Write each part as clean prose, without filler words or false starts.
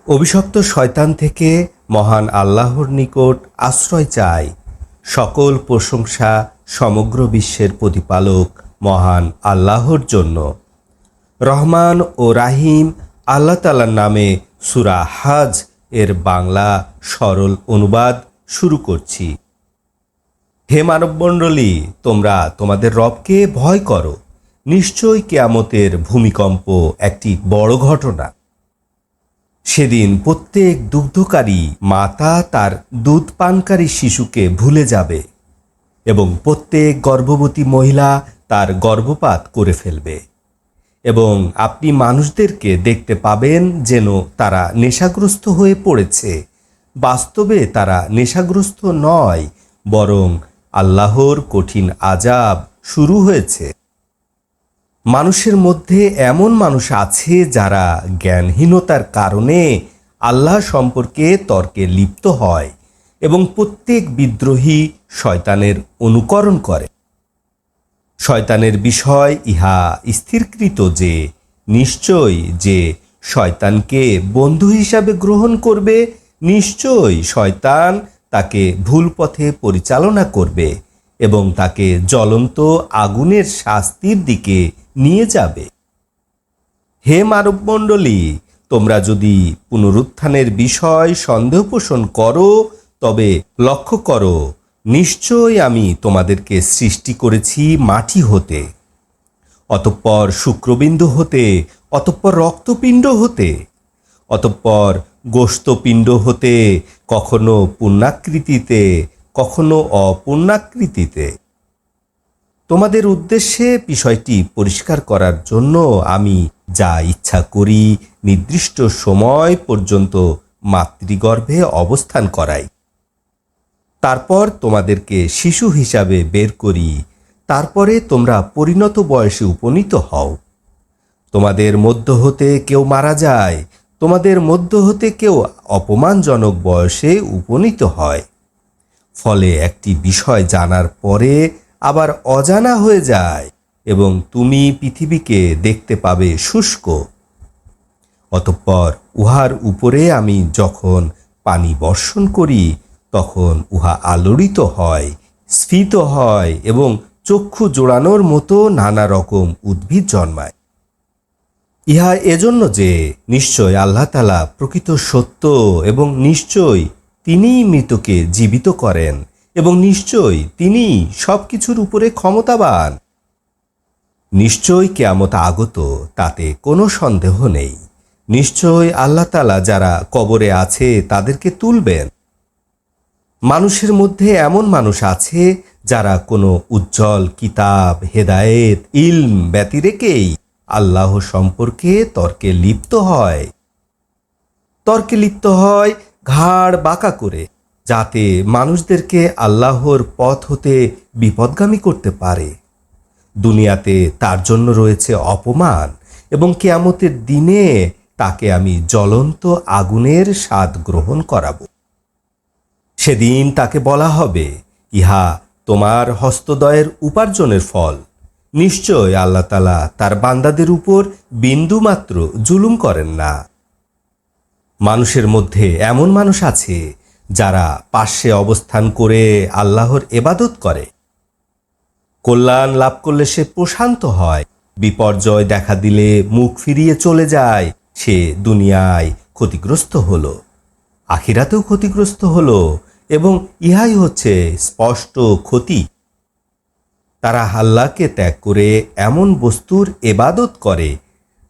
অভিশপ্ত শয়তান থেকে মহান আল্লাহর নিকট আশ্রয় চাই। সকল প্রশংসা সমগ্র বিশ্বের প্রতিপালক মহান আল্লাহর জন্য। রহমান ও রাহিম আল্লাহ তাআলার নামে সূরা হজ এর বাংলা সরল অনুবাদ শুরু করছি। হে মানবমণ্ডলী, তোমরা তোমাদের রবকে ভয় করো। নিশ্চয়ই কিয়ামতের ভূমিকম্প একটি বড় ঘটনা। সেদিন প্রত্যেক দুগ্ধকারী মাতা তার দুধ পানকারী শিশুকে ভুলে যাবে এবং প্রত্যেক গর্ভবতী মহিলা তার গর্ভপাত করে ফেলবে। এবং আপনি মানুষদেরকে দেখতে পাবেন যেন তারা নেশাগ্রস্ত হয়ে পড়েছে। বাস্তবে তারা নেশাগ্রস্ত নয়, বরং আল্লাহর কঠিন আযাব শুরু হয়েছে। মানুষের মধ্যে এমন মানুষ আছে যারা জ্ঞানহীনতার কারণে আল্লাহ সম্পর্কে তর্কে লিপ্ত হয় এবং প্রত্যেক বিদ্রোহী শয়তানের অনুকরণ করে। শয়তানের বিষয় ইহা স্থিরকৃত যে নিশ্চয়ই যে শয়তানকে বন্ধু হিসাবে গ্রহণ করবে, নিশ্চয়ই শয়তান তাকে ভুল পথে পরিচালনা করবে এবং তাকে জ্বলন্ত আগুনের শাস্তির দিকে নিয়ে যাবে। হে মানবমণ্ডলী, তোমরা যদি পুনরুত্থানের বিষয় সন্দেহ পোষণ করো তবে লক্ষ্য করো, নিশ্চয়ই আমি তোমাদেরকে সৃষ্টি করেছি মাটি হতে, অতঃপর শুক্রবিন্দু হতে, অতঃপর রক্তপিণ্ড হতে, অতঃপর গোশতপিণ্ড হতে, কখনো পূর্ণাকৃতিতে কখনো অপূর্ণাকৃতিতে। তোমাদের উদ্দেশ্যে বিষয়টি পরিষ্কার করার জন্য আমি যা ইচ্ছা করি নির্দিষ্ট সময় পর্যন্ত মাতৃগর্ভে অবস্থান করাই। তারপর তোমাদেরকে শিশু হিসাবে বের করি। তারপরে তোমরা পরিণত বয়সে উপনীত হও। তোমাদের মধ্য হতে কেউ মারা যায়, তোমাদের মধ্য হতে কেউ অপমানজনক বয়সে উপনীত হয়। ফলে একটি বিষয় জানার পরে আবার অজানা হয়ে যায় এবং তুমি পৃথিবীকে দেখতে পাবে শুষ্ক। অতঃপর উহার উপরে আমি যখন পানি বর্ষণ করি তখন উহা আলোড়িত হয়, স্ফীত হয় এবং চক্ষু জোড়ানোর মতো নানা রকম উদ্ভিদ জন্মায়। ইহা এজন্য যে নিশ্চয় আল্লাহ তাআলা প্রকৃত সত্য এবং নিশ্চয় তিনিই মৃতকে জীবিত করেন এবং নিশ্চয় তিনি সবকিছুর উপরে ক্ষমতাবান। নিশ্চয় কিয়ামত আগত, তাতে কোনো সন্দেহ নেই। নিশ্চয় আল্লাহ তাআলা যারা কবরে আছে তাদেরকে তুলবেন। মানুষের মধ্যে এমন মানুষ আছে যারা কোনো উজ্জ্বল কিতাব, হেদায়েত, ইলম ব্যতি রেখেই আল্লাহ সম্পর্কে তর্কে লিপ্ত হয় ঘাড় বাঁকা করে, যাতে মানুষদেরকে আল্লাহর পথ হতে বিপদগামী করতে পারে। দুনিয়াতে তার জন্য রয়েছে অপমান এবং কিয়ামতের দিনে তাকে আমি জ্বলন্ত আগুনের স্বাদ গ্রহণ করাব। সেদিন তাকে বলা হবে, ইহা তোমার হস্তদ্বয়ের উপার্জনের ফল। নিশ্চয় আল্লাহ তাআলা তার বান্দাদের উপর বিন্দুমাত্র জুলুম করেন না। মানুষের মধ্যে এমন মানুষ আছে যারা পার্শ্বে অবস্থান করে আল্লাহর ইবাদত করে। কল্যাণ লাভ করলে সে প্রশান্ত হয়, বিপর্যয় দেখা দিলে মুখ ফিরিয়ে চলে যায়। সে দুনিয়ায় ক্ষতিগ্রস্ত হলো, আখিরাতেও ক্ষতিগ্রস্ত হলো এবং ইহাই হচ্ছে স্পষ্ট ক্ষতি। তারা আল্লাহকে ত্যাগ করে এমন বস্তুর ইবাদত করে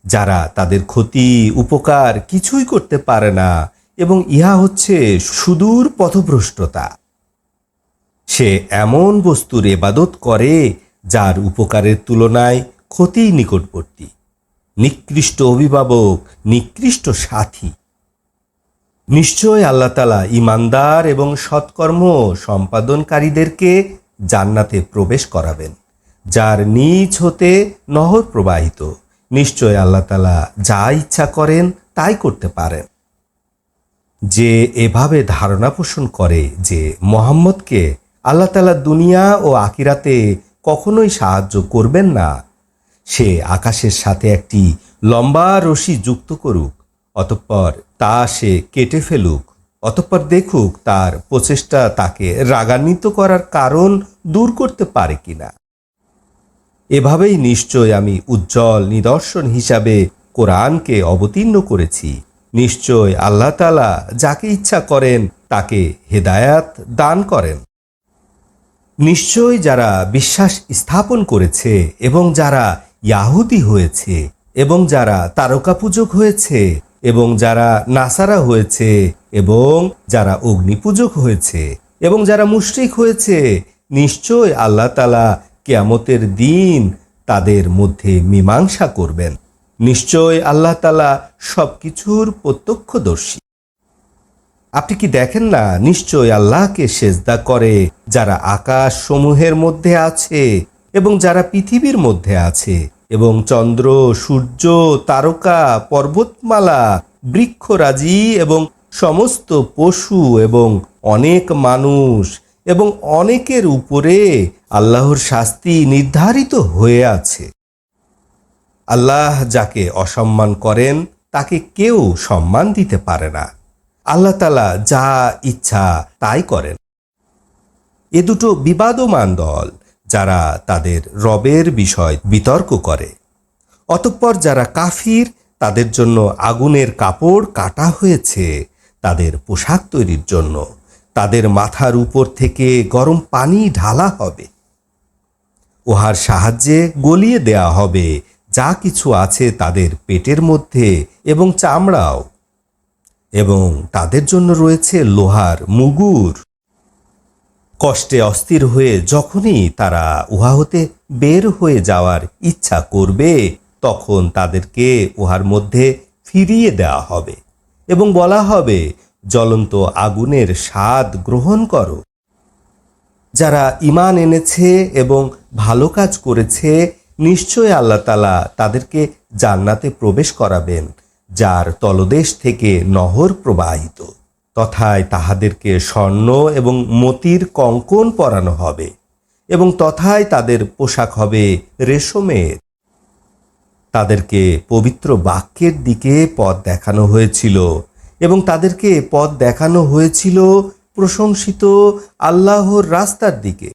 যারা তাদের ক্ষতি উপকার কিছুই করতে পারে না এবং ইহা হচ্ছে সুদূর পথভ্রষ্টতা। সে এমন বস্তুর ইবাদত করে যার উপকারের তুলনায় ক্ষতিই নিকটবর্তী। নিকৃষ্ট অভিভাবক, নিকৃষ্ট সাথী। নিশ্চয় আল্লাহ তাআলা ঈমানদার এবং সৎকর্ম সম্পাদনকারীদেরকে জান্নাতে প্রবেশ করাবেন, যার নিচ হতে নহর প্রবাহিত। নিশ্চয় আল্লাহ তাআলা যা ইচ্ছা করেন তাই করতে পারেন। যে এভাবে ধারণা পোষণ করে যে মুহাম্মদকে আল্লাহ তাআলা দুনিয়া ও আখিরাতে কখনোই সাহায্য করবেন না, সে আকাশের সাথে একটি লম্বা রশি যুক্ত করুক, অতঃপর তা সে কেটে ফেলুক, অতঃপর দেখুক তার প্রচেষ্টা তাকে রাগান্বিত করার কারণ দূর করতে পারে কিনা। এভাবেই নিশ্চয় আমি উজ্জ্বল নিদর্শন হিসাবে কোরআনকে অবতীর্ণ করেছি। নিশ্চয় আল্লাহ তাআলা যাকে ইচ্ছা করেন তাকে হেদায়াত দান করেন। নিশ্চয় যারা বিশ্বাস স্থাপন করেছে এবং যারা ইয়াহুদি হয়েছে এবং যারা তারকা পূজক হয়েছে এবং যারা নাসারা হয়েছে এবং যারা অগ্নিপূজক হয়েছে এবং যারা মুশরিক হয়েছে, নিশ্চয় আল্লাহ তাআলা কিয়ামতের দিন তাদের মধ্যে মীমাংসা করবেন। নিশ্চয় আল্লাহ তাআলা সবকিছুর প্রত্যক্ষদর্শী। আপনি কি দেখেন না, নিশ্চয় আল্লাহকে সেজদা করে যারা আকাশ সমূহের মধ্যে আছে এবং যারা পৃথিবীর মধ্যে আছে, এবং চন্দ্র, সূর্য, তারকা, পর্বতমালা, বৃক্ষরাজি এবং সমস্ত পশু এবং অনেক মানুষ এবং অনেকের উপরে আল্লাহর শাস্তি নির্ধারিত হয়ে আছে। আল্লাহ যাকে অসম্মান করেন তাকে কেউ সম্মান দিতে পারে না। আল্লাহ তাআলা যা ইচ্ছা তাই করেন। এ দুটো বিবাদমান দল যারা তাদের রবের বিষয় বিতর্ক করে। অতঃপর যারা কাফির তাদের জন্য আগুনের কাপড় কাটা হয়েছে তাদের পোশাক তৈরির জন্য। তাদের মাথার উপর থেকে গরম পানি ঢালা হবে, উহার সাহায্যে গলিয়ে দেয়া হবে যা কিছু আছে তাদের পেটের মধ্যে এবং চামড়াও, এবং তাদের জন্য রয়েছে লোহার মুগুর। কষ্টে অস্থির হয়ে যখনই তারা উহা হতে বের হয়ে যাওয়ার ইচ্ছা করবে, তখন তাদেরকে উহার মধ্যে ফিরিয়ে দেওয়া হবে এবং বলা হবে, জ্বলন্ত আগুনের স্বাদ গ্রহণ করো। যারা ঈমান এনেছে এবং ভালো কাজ করেছে, নিশ্চয় আল্লাহ তাআলা তাদেরকে জান্নাতে প্রবেশ করাবেন, যার তলদেশ থেকে নহর প্রবাহিত। তথায় তাহাদেরকে স্বর্ণ এবং মতির কঙ্কন পরানো হবে এবং তথায় তাদের পোশাক হবে রেশমের। তাদেরকে পবিত্র বাক্যের দিকে পথ দেখানো হয়েছিল এবং তাদেরকে পথ দেখানো হয়েছিল প্রশংসিত আল্লাহর রাস্তার দিকে।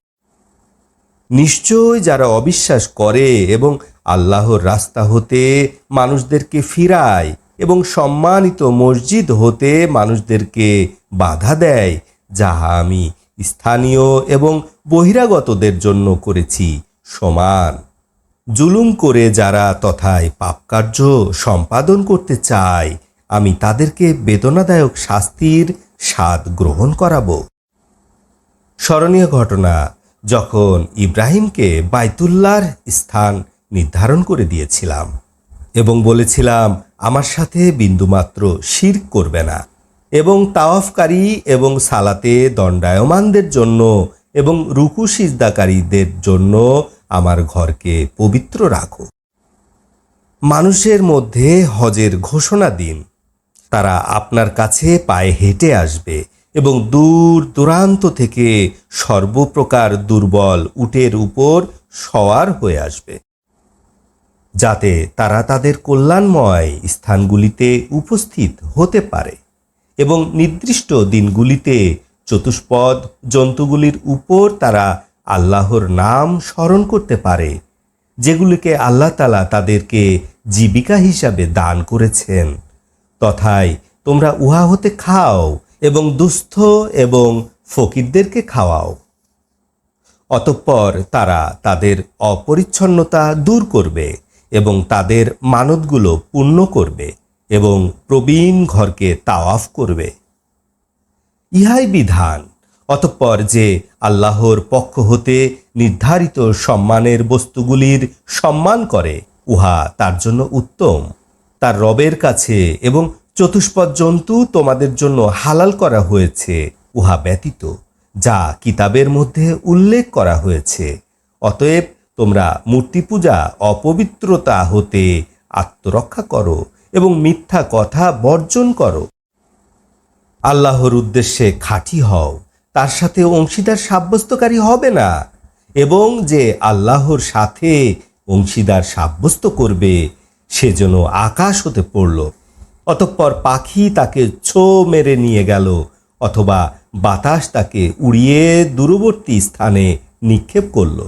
নিশ্চয় যারা অবিশ্বাস করে এবং আল্লাহর রাস্তা হতে মানুষদেরকে ফিরায় এবং সম্মানিত মসজিদ হতে মানুষদেরকে বাধা দেয়, যাহা আমি স্থানীয় এবং বহিরাগতদের জন্য করেছি সমান। জুলুম করে যারা তথায় পাপকার্য সম্পাদন করতে চায়, আমি তাদেরকে বেদনাদায়ক শাস্তির স্বাদ গ্রহণ করাবো। স্মরণীয় ঘটনা, যখন ইব্রাহিমকে বাইতুল্লাহর স্থান নির্ধারণ করে দিয়েছিলাম এবং বলেছিলাম, আমার সাথে বিন্দুমাত্র শিরক করবে না, এবং তাওয়াফকারী এবং সালাতে দণ্ডায়মানদের জন্য এবং রুকু সিজদাকারীদের জন্য আমার ঘরকে পবিত্র রাখো। মানুষের মধ্যে হজের ঘোষণা দিন, তারা আপনার কাছে পায়ে হেঁটে আসবে এবং দূর দূরান্ত থেকে সর্বপ্রকার দুর্বল উটের উপর সওয়ার হয়ে আসবে, যাতে তারা তাদের কল্যাণময় স্থানগুলিতে উপস্থিত হতে পারে এবং নির্দিষ্ট দিনগুলিতে চতুষ্পদ জন্তুগুলির উপর তারা আল্লাহর নাম স্মরণ করতে পারে, যেগুলিকে আল্লাহ তাআলা তাদেরকে জীবিকা হিসাবে দান করেছেন। তথায় তোমরা উহা হতে খাও এবং দুস্থ এবং ফকিরদেরকে খাওয়াও। অতঃপর তারা তাদের অপরিচ্ছন্নতা দূর করবে এবং তাদের মানতগুলো পূর্ণ করবে এবং প্রবীণ ঘরকে তাওয়াফ করবে। ইহাই বিধান। অতঃপর যে আল্লাহর পক্ষ হতে নির্ধারিত সম্মানের বস্তুগুলির সম্মান করে, উহা তার জন্য উত্তম তার রবের কাছে, এবং চতুষ্পদ জন্তু তোমাদের জন্য হালাল করা হয়েছে উহা ব্যতীত, যা কিতাবের মধ্যে উল্লেখ করা হয়েছে। অতএব তোমরা মূর্তি পূজা অপবিত্রতা হতে আত্মরক্ষা করো এবং মিথ্যা কথা বর্জন করো। আল্লাহর উদ্দেশ্যে খাঁটি হও, তার সাথে অংশীদার সাব্যস্তকারী হবে না, এবং যে আল্লাহর সাথে অংশীদার সাব্যস্ত করবে সে যেন আকাশ হতে পড়ল অতঃপর পাখি তাকে ছো মেরে নিয়ে গেল, অথবা বাতাস তাকে উড়িয়ে দূরবর্তী স্থানে নিক্ষেপ করল।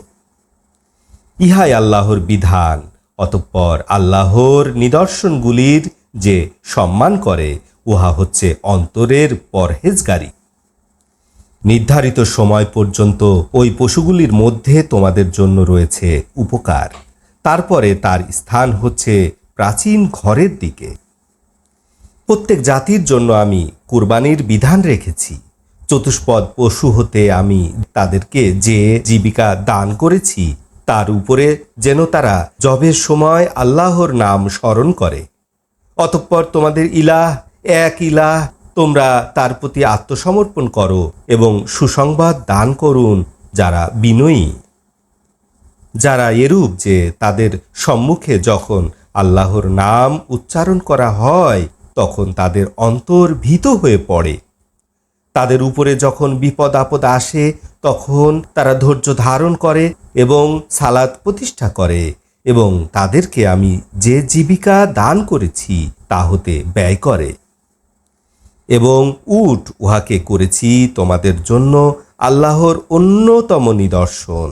ইহাই আল্লাহর বিধান। অতঃপর আল্লাহর নিদর্শনগুলির যে সম্মান করে, উহা হচ্ছে অন্তরের পরহেজগারী। নির্ধারিত সময় পর্যন্ত ওই পশুগুলির মধ্যে তোমাদের জন্য রয়েছে উপকার। তারপরে তার স্থান হচ্ছে প্রাচীন ঘরের দিকে। প্রত্যেক জাতির জন্য আমি কুরবানির বিধান রেখেছি। চতুষ্পদ পশু হতে আমি তাদেরকে যে জীবিকা দান করেছি, তার উপরে যেন তারা জবের সময় আল্লাহর নাম স্মরণ করে। অতঃপর তোমাদের ইলাহ এক ইলাহ, তোমরা তার প্রতি আত্মসমর্পণ করো এবং সুসংবাদ দান করুন যারা বিনয়ী। যারা এরূপ যে তাদের সম্মুখে যখন আল্লাহর নাম উচ্চারণ করা হয় তখন তাদের অন্তর ভীত হয়ে পড়ে। তাদের উপরে যখন বিপদ আপদ আসে তখন তারা ধৈর্য ধারণ করে এবং সালাত প্রতিষ্ঠা করে, এবং তাদেরকে আমি যে জীবিকা দান করেছি তা হতে ব্যয় করে। এবং উট উহাকে করেছি তোমাদের জন্য আল্লাহর অন্যতম নিদর্শন।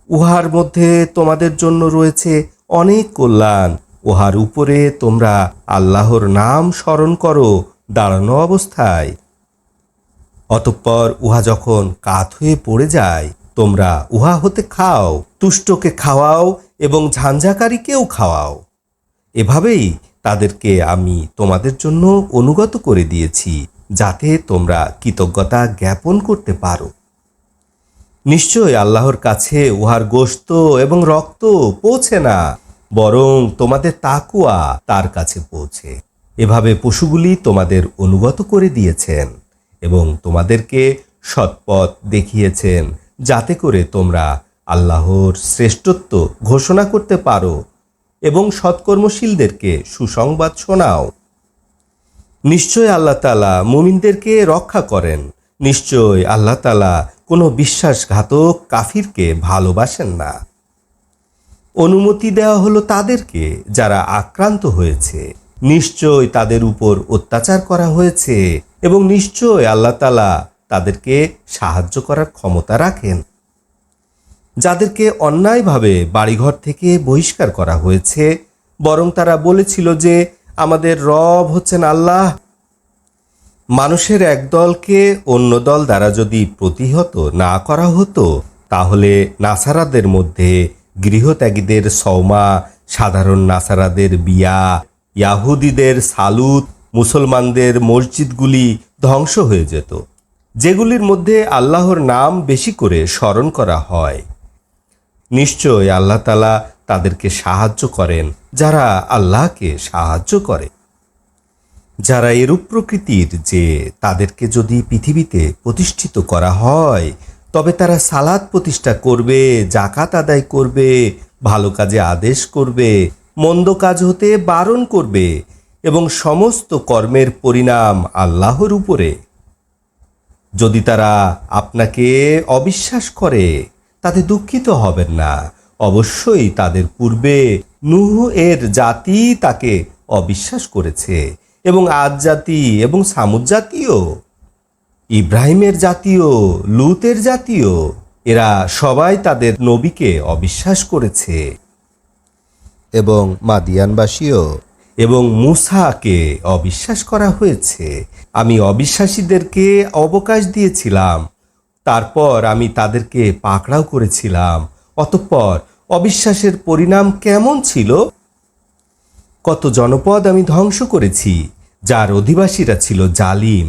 উহার মধ্যে তোমাদের জন্য রয়েছে অনেক কল্যাণ। উহার উপরে তোমরা আল্লাহর নাম স্মরণ করো দাঁড়ানো অবস্থায়। অতঃপর উহা যখন কাত হয়ে পড়ে যায় তোমরা উহা হতে খাও, তুষ্টকে খাওয়াও এবং ঝাঞ্ঝাকারীকেও খাওয়াও। এভাবেই তাদেরকে আমি তোমাদের জন্য অনুগত করে দিয়েছি, যাতে তোমরা কৃতজ্ঞতা জ্ঞাপন করতে পারো। নিশ্চয় আল্লাহর কাছে উহার গোশত এবং রক্ত পৌঁছে না, বরং তোমাদের তাকওয়া তার কাছে পৌঁছে। এভাবে পশুগুলি তোমাদের অনুগত করে দিয়েছেন এবং তোমাদেরকে সৎপথ দেখিয়েছেন, যাতে করে তোমরা আল্লাহর শ্রেষ্ঠত্ব ঘোষণা করতে পারো এবং সৎকর্মশীলদেরকে সুসংবাদ শোনাও। নিশ্চয় আল্লাহ তাআলা মুমিনদেরকে রক্ষা করেন। নিশ্চয় আল্লাহ তাআলা কোনো বিশ্বাসঘাতক কাফিরকে ভালোবাসেন না। অনুমতি দেওয়া হলো তাদেরকে যারা আক্রান্ত হয়েছে। নিশ্চয় তাদের উপর অত্যাচার করা হয়েছে এবং নিশ্চয় আল্লাহ তাআলা তাদেরকে সাহায্য করার ক্ষমতা রাখেন। যাদেরকে অন্যায়ভাবে বাড়িঘর থেকে বহিষ্কার করা হয়েছে, বরং তারা বলেছিল যে আমাদের রব হচ্ছেন আল্লাহ। মানুষের এক দলকে অন্য দল দ্বারা যদি প্রতিহত না করা হতো, তাহলে নাসারাদের মধ্যে গৃহত্যাগীদের সওমা, সাধারণ নাসারাদের বিয়া, ইয়াহুদীদের সালুত, মুসলমানদের মসজিদগুলি ধ্বংস হয়ে যেত, যেগুলির মধ্যে আল্লাহর নাম বেশি করে স্মরণ করা হয়। নিশ্চয় আল্লাহ তাআলা তাদেরকে সাহায্য করেন যারা আল্লাহকে সাহায্য করে। যারা এরূপ প্রকৃতির যে তাদেরকে যদি পৃথিবীতে প্রতিষ্ঠিত করা হয় তবে তারা সালাত প্রতিষ্ঠা করবে, জাকাত আদায় করবে, ভালো কাজে আদেশ করবে, মন্দ কাজ হতে বারণ করবে এবং সমস্ত কর্মের পরিণাম আল্লাহর উপরে। যদি তারা আপনাকে অবিশ্বাস করে তাতে দুঃখিত হবেন না। অবশ্যই তাদের পূর্বে নূহ এর জাতি তাকে অবিশ্বাস করেছে এবং আদ জাতি এবং সামুদ জাতীয়, ইব্রাহিমের জাতীয়, লুতের জাতীয়, এরা সবাই তাদের নবীকে অবিশ্বাস করেছে। এবং মাদিয়ানবাসীও এবং মূসাকে অবিশ্বাস করা হয়েছে। আমি অবিশ্বাসীদেরকে অবকাশ দিয়েছিলাম, তারপর আমি তাদেরকে পাকড়াও করেছিলাম। অতঃপর অবিশ্বাসের পরিণাম কেমন ছিল? কত জনপদ আমি ধ্বংস করেছি যার অধিবাসীরা ছিল জালিম।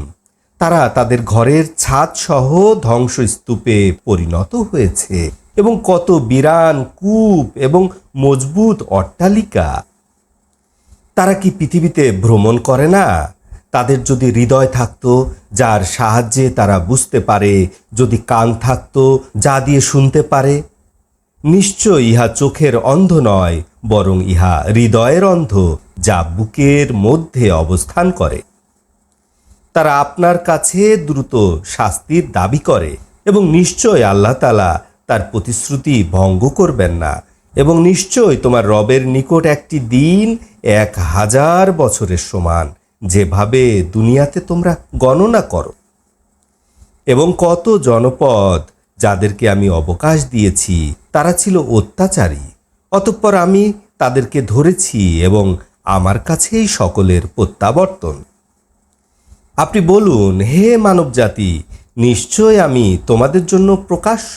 তারা তাদের ঘরের ছাদ সহ ধ্বংসস্তূপে পরিণত হয়েছে এবং কত বিরান কূপ এবং মজবুত অট্টালিকা। তারা কি পৃথিবীতে ভ্রমণ করে না? তাদের যদি হৃদয় থাকতো যার সাহায্যে তারা বুঝতে পারে, যদি কান থাকতো যা দিয়ে শুনতে পারে। নিশ্চয় ইহা চোখের অন্ধ নয়, বরং ইহা হৃদয়ের অন্ধ যা বুকের মধ্যে অবস্থান করে। তারা আপনার কাছে দ্রুত শাস্তির দাবি করে এবং নিশ্চয় আল্লাহ তাআলা তার প্রতিশ্রুতি ভঙ্গ করবেন না। এবং নিশ্চয় তোমার রবের নিকট একটি দিন 1000 বছরের সমান যেভাবে দুনিয়াতে তোমরা গণনা করো। এবং কত জনপদ যাদেরকে আমি অবকাশ দিয়েছি তারা ছিল অত্যাচারী, অতঃপর আমি তাদেরকে ধরেছি এবং আমার কাছেই সকলের প্রত্যাবর্তন। আপনি বলুন, হে মানবজাতি, নিশ্চয় আমি তোমাদের জন্য প্রকাশ্য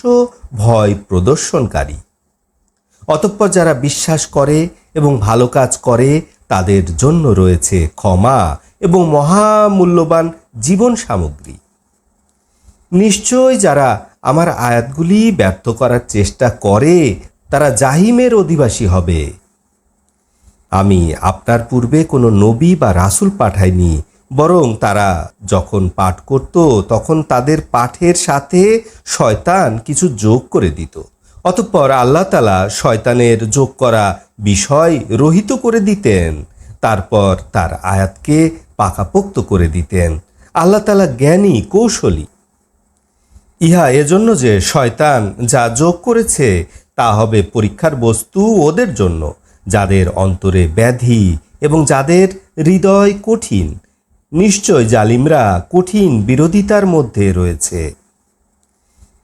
ভয় প্রদর্শনকারী। অতঃপর যারা বিশ্বাস করে এবং ভালো কাজ করে তাদের জন্য রয়েছে ক্ষমা এবং মহামূল্যবান জীবন সামগ্রী। নিশ্চয় যারা আমার আয়াতগুলি ব্যর্থ করার চেষ্টা করে তারা জাহিমের অধিবাসী হবে। আমি আপনার পূর্বে কোনো নবী বা রাসূল পাঠাইনি, বরং তারা যখন পাঠ করত তখন তাদের পাঠের সাথে শয়তান কিছু যোগ করে দিত। অতঃপর আল্লাহ তাআলা শয়তানের যোগ করা বিষয় রহিত করে দিতেন, তারপর তার আয়াতকে পাকাপোক্ত করে দিতেন। আল্লাহ তাআলা জ্ঞানী, কৌশলী। ইহা এজন্য যে শয়তান যা যোগ করেছে তা হবে পরীক্ষার বস্তু ওদের জন্য, যাদের অন্তরে ব্যাধি এবং যাদের হৃদয় কঠিন। নিশ্চয় জালিমরা কঠিন বিরোধিতার মধ্যে রয়েছে।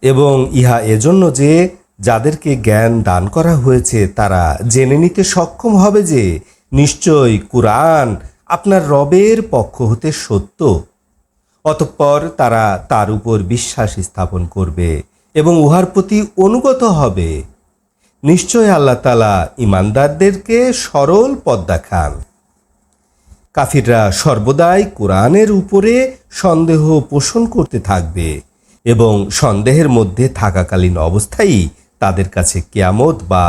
এবং ইহা এজন্য যে যাদেরকে জ্ঞান দান করা হয়েছে তারা জেনে নিতে সক্ষম হবে যে নিশ্চয় কুরআন আপনার রবের পক্ষ হতে সত্য। অতঃপর তারা তার উপর বিশ্বাস স্থাপন করবে এবং উহার প্রতি অনুগত হবে। নিশ্চয় আল্লাহ তাআলা ঈমানদারদেরকে সরল পথ দেখান। কাফিররা সর্বদাই কোরআনের উপরে সন্দেহ পোষণ করতে থাকবে এবং সন্দেহের মধ্যে থাকাকালীন অবস্থায় তাদের কাছে কিয়ামত বা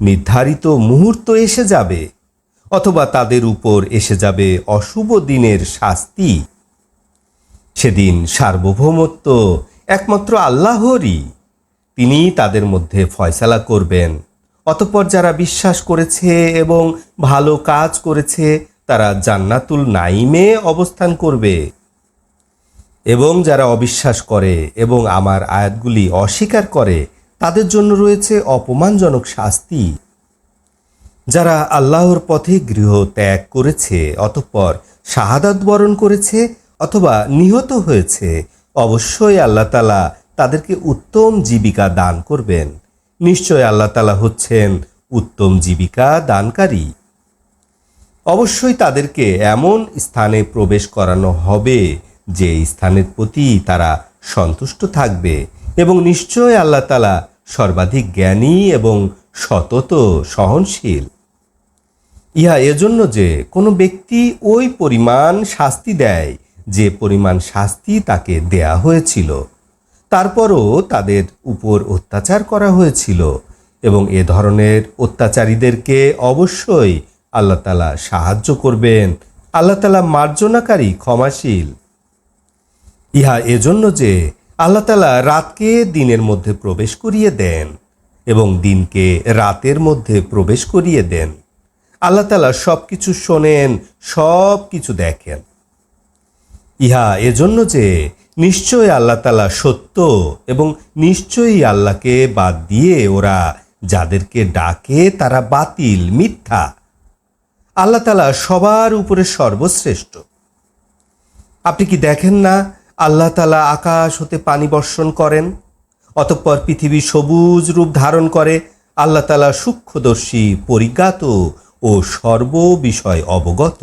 নির্ধারিত মুহূর্ত এসে যাবে, অথবা তাদের উপর এসে যাবে অশুভ দিনের শাস্তি। সেদিন সার্বভৌমত্ব একমাত্র আল্লাহরই, তিনি তাদের মধ্যে ফয়সালা করবেন। অতঃপর যারা বিশ্বাস করেছে এবং ভালো কাজ করেছে তারা জান্নাতুল নাইমে অবস্থান করবে। এবং যারা অবিশ্বাস করে এবং আমার আয়াতগুলি অস্বীকার করে তাদের জন্য রয়েছে অপমানজনক শাস্তি। যারা আল্লাহর পথে গৃহ ত্যাগ করেছে অতঃপর শাহাদাত বরণ করেছে অথবা নিহত হয়েছে, অবশ্যই আল্লাহ তাআলা তাদেরকে উত্তম জীবিকা দান করবেন। নিশ্চয় আল্লাহ তাআলা হচ্ছেন উত্তম জীবিকা দানকারী। অবশ্যই তাদেরকে এমন স্থানে প্রবেশ করানো হবে যে স্থানের প্রতি তারা সন্তুষ্ট থাকবে, এবং নিশ্চয় আল্লাহ তাআলা সর্বাধিক জ্ঞানী এবং সতত সহনশীল। ইহা এজন্য যে কোনো ব্যক্তি ওই পরিমাণ শাস্তি দেয় যে পরিমাণ শাস্তি তাকে দেয়া হয়েছিল, তারপরও তাদের উপর অত্যাচার করা হয়েছিল, এবং এ ধরনের অত্যাচারীদেরকে অবশ্যই আল্লাহ তাআলা সাহায্য করবেন। আল্লাহ তাআলা মার্জনাকারী, ক্ষমাশীল। ইহা এজন্য যে আল্লাহ তাআলা রাতকে দিনের মধ্যে প্রবেশ করিয়ে দেন এবং দিনকে রাতের মধ্যে প্রবেশ করিয়ে দেন। আল্লাহ তাআলা সব কিছু শোনেন, সব কিছু দেখেন। ইহা এজন্য যে নিশ্চয়ই আল্লাহ তাআলা সত্য, এবং নিশ্চয়ই আল্লাহকে বাদ দিয়ে ওরা যাদেরকে ডাকে তারা বাতিল, মিথ্যা। আল্লাহ তাআলা সবার উপরে সর্বশ্রেষ্ঠ। আপনি কি দেখেন না আল্লাহ তাআলা আকাশ হতে পানি বর্ষণ করেন, অতঃপর পৃথিবী সবুজ রূপ ধারণ করে। আল্লাহ তাআলা সূক্ষ্মদর্শী, পরিজ্ঞাত ও সর্ববিষয় অবগত।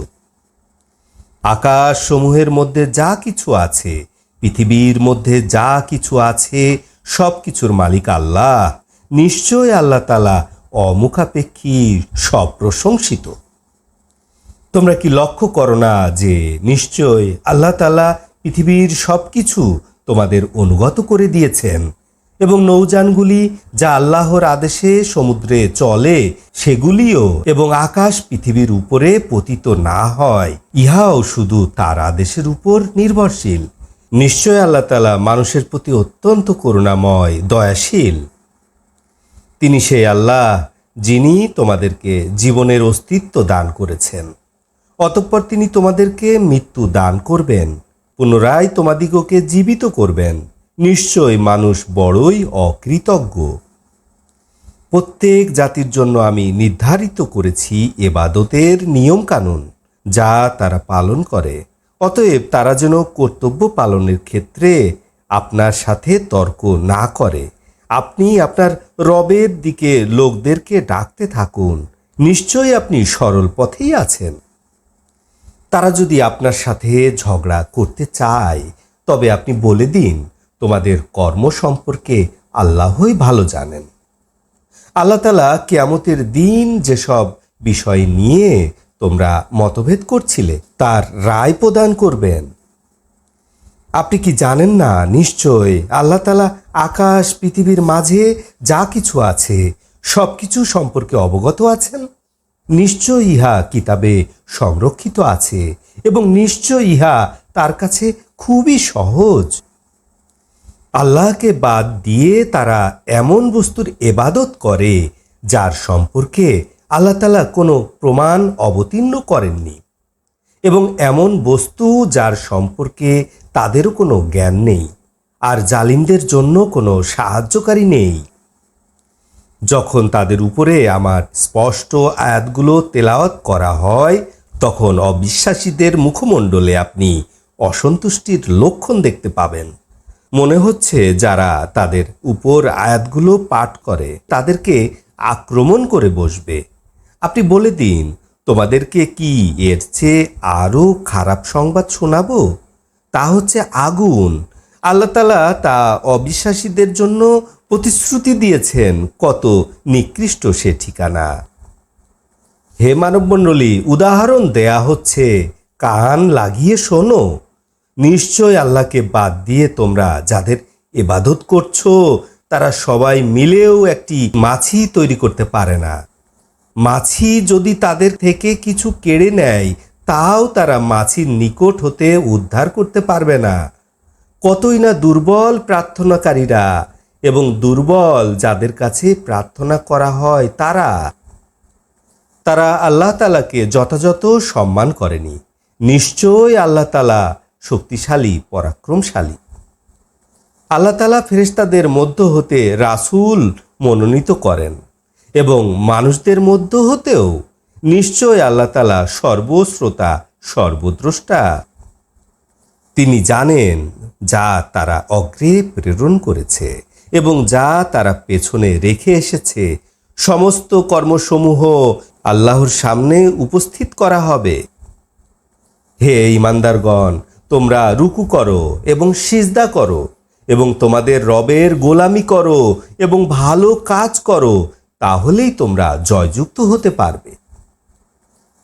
আকাশ সমূহের মধ্যে যা কিছু আছে, পৃথিবীর মধ্যে যা কিছু আছে, সব কিছুর মালিক আল্লাহ। নিশ্চয় আল্লাহ তাআলা অমুখাপেক্ষী, সব প্রশংসিত। তোমরা কি লক্ষ্য করো না যে নিশ্চয় আল্লাহ তাআলা পৃথিবীর সব কিছু তোমাদের অনুগত করে দিয়েছেন, এবং নৌযানগুলি যা আল্লাহর আদেশে সমুদ্রে চলে সেগুলিও, এবং আকাশ পৃথিবীর উপরে পতিত না হয়, ইহাও শুধু তার আদেশের উপর নির্ভরশীল। নিশ্চয় আল্লাহ তাআলা মানুষের প্রতি অত্যন্ত করুণাময়, দয়াশীল। তিনি সেই আল্লাহ যিনি তোমাদেরকে জীবনের অস্তিত্ব দান করেছেন, অতঃপর তিনি তোমাদেরকে মৃত্যু দান করবেন, পুনরায় তোমাদিগকে জীবিত করবেন। নিশ্চয় মানুষ বড়ই অকৃতজ্ঞ। প্রত্যেক জাতির জন্য আমি নির্ধারিত করেছি ইবাদতের নিয়ম কানুন। যা তারা পালন করে। অতএব তারা যেন কর্তব্য পালনের ক্ষেত্রে আপনার সাথে তর্ক না করে। আপনি আপনার রবের দিকে লোকদেরকে ডাকতে থাকুন, নিশ্চয়ই আপনি সরল পথেই আছেন। তারা যদি আপনার সাথে ঝগড়া করতে চায়, তবে আপনি বলে দিন, তোমাদের কর্ম সম্পর্কে আল্লাহই ভালো জানেন। আল্লাহ তাআলা কিয়ামতের দিন যেসব বিষয় নিয়ে তোমরা মতভেদ করছিলে তার রায় প্রদান করবেন। আপনি কি জানেন না, নিশ্চয় আল্লাহ তাআলা আকাশ পৃথিবীর মাঝে যা কিছু আছে সব কিছু সম্পর্কে অবগত আছেন। নিশ্চয় ইহা কিতাবে সংরক্ষিত আছে এবং নিশ্চয় ইহা তার কাছে খুবই সহজ। আল্লাহকে বাদ দিয়ে তারা এমন বস্তুর ইবাদত করে যার সম্পর্কে আল্লাহ তাআলা কোনো প্রমাণ অবতীর্ণ করেননি, এবং এমন বস্তু যার সম্পর্কে তাদেরও কোনো জ্ঞান নেই, আর জালিমদের জন্য কোনো সাহায্যকারী নেই। যখন তাদের উপরে আমার স্পষ্ট আয়াতগুলো তেলাওয়াত করা হয়, তখন অবিশ্বাসীদের মুখমণ্ডলে আপনি অসন্তুষ্টির লক্ষণ দেখতে পাবেন। মনে হচ্ছে যারা তাদের উপর আয়াতগুলো পাঠ করে তাদেরকে আক্রমণ করে বসবে। আপনি বলে দিন, তোমাদেরকে কি এর চেয়ে আরও খারাপ সংবাদ শোনাবো? তা হচ্ছে আগুন। আল্লাহ তাআলা তা অবিশ্বাসীদের জন্য প্রতিশ্রুতি দিয়েছেন, কত নিকৃষ্ট সে ঠিকানা। হে মানবমণ্ডলী, উদাহরণ দেয়া হচ্ছে, কান লাগিয়ে শোনো। নিশ্চয় আল্লাহকে বাদ দিয়ে তোমরা যাদের ইবাদত করছো তারা সবাই মিলেও একটি মাছি তৈরি করতে পারে না। মাছি যদি তাদের থেকে কিছু কেড়ে নেয়, তাও তারা মাছির নিকট হতে উদ্ধার করতে পারবে না। কতই না দুর্বল প্রার্থনাকারীরা, এবং দুর্বল যাদের কাছে প্রার্থনা করা হয় তারা আল্লাহ তাআলাকে যথাযথ সম্মান করেনি। নিশ্চয় আল্লাহ তাআলা শক্তিশালী, পরাক্রমশালী। আল্লাহ তাআলা ফেরেশতাদের মধ্য হতে রাসূল মনোনীত করেন এবং মানুষদের মধ্য হতেও। নিশ্চয় আল্লাহ তাআলা সর্বশ্রোতা, সর্বদ্রষ্টা। তিনি জানেন যা তারা অগ্রে প্রেরণ করেছে এবং যা তারা পেছনে রেখে এসেছে। সমস্ত কর্মসমূহ আল্লাহর সামনে উপস্থিত করা হবে। হে ঈমানদারগণ, তোমরা রুকু করো এবং সিজদা করো এবং তোমাদের রবের গোলামি করো এবং ভালো কাজ করো, তাহলেই তোমরা জয়যুক্ত হতে পারবে।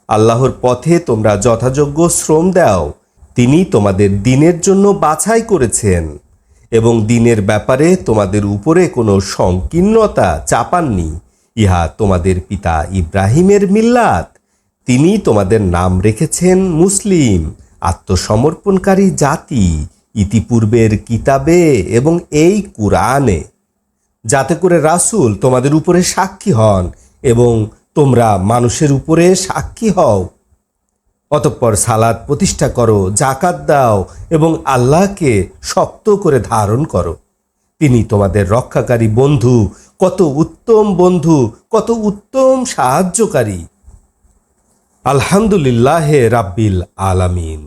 আল্লাহর পথে তোমরা যথাযোগ্য শ্রম দাও। তিনি তোমাদের দ্বীনের জন্য বাছাই করেছেন এবং দ্বীনের ব্যাপারে তোমাদের উপরে কোনো সংকীর্ণতা চাপাননি। ইহা তোমাদের পিতা ইব্রাহিমের মিল্লাত। তিনি তোমাদের নাম রেখেছেন মুসলিম, আত্মসমর্পণকারী জাতি, ইতিপূর্বের কিতাবে এবং এই কুরআনে, যাতে করে রাসূল তোমাদের উপরে সাক্ষী হন এবং তোমরা মানুষের উপরে সাক্ষী হও। অতঃপর সালাত প্রতিষ্ঠা করো, যাকাত দাও এবং আল্লাহকে শক্ত করে ধারণ করো। তিনি তোমাদের রক্ষাকারী বন্ধু, কত উত্তম বন্ধু, কত উত্তম সাহায্যকারী। আলহামদুলিল্লাহে রাব্বিল আলামিন।